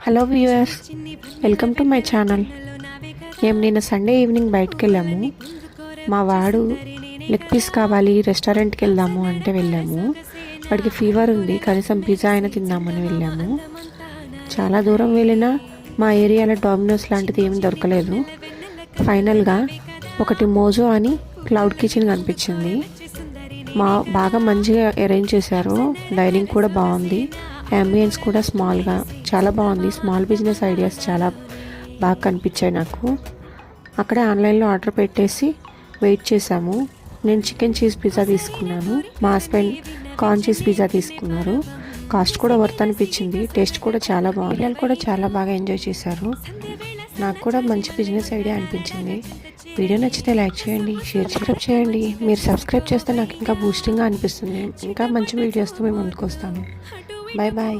Hello viewers, welcome to my channel. మేము నిన్న Sunday evening బయటకు వెళ్ళాము. మా వాడు లెగ్ పీస్ కావాలి, రెస్టారెంట్కి వెళ్దాము అంటే వెళ్ళాము. వాడికి ఫీవర్ ఉంది, కనీసం పిజ్జా అయినా తిందామని వెళ్ళాము. చాలా దూరం వెళ్ళినా మా ఏరియాలో డామినోస్ లాంటిది ఏమి దొరకలేదు. ఫైనల్గా ఒకటి మోజో అని క్లౌడ్ కిచెన్ కనిపించింది. బాగా మంచిగా అరేంజ్ చేశారు. డైనింగ్ కూడా బాగుంది, అంబియన్స్ కూడా స్మాల్గా చాలా బాగుంది. స్మాల్ బిజినెస్ ఐడియాస్ చాలా బాగా కనిపించాయి నాకు. అక్కడే ఆన్లైన్లో ఆర్డర్ పెట్టేసి వెయిట్ చేసాము. నేను చికెన్ చీజ్ పిజ్జా తీసుకున్నాను, మా హస్బెండ్ కార్న్ చీజ్ పిజ్జా తీసుకున్నారు. కాస్ట్ కూడా వర్త్ అనిపించింది, టేస్ట్ కూడా చాలా బాగుంది. పిల్లలు కూడా చాలా బాగా ఎంజాయ్ చేశారు. నాకు కూడా మంచి బిజినెస్ ఐడియా అనిపించింది. వీడియో నచ్చితే లైక్ చేయండి, సబ్స్క్రైబ్ చేయండి. మీరు సబ్స్క్రైబ్ చేస్తే నాకు ఇంకా బూస్టింగ్గా అనిపిస్తుంది. ఇంకా మంచి వీడియోస్తో మేము ముందుకు వస్తాము. Bye bye.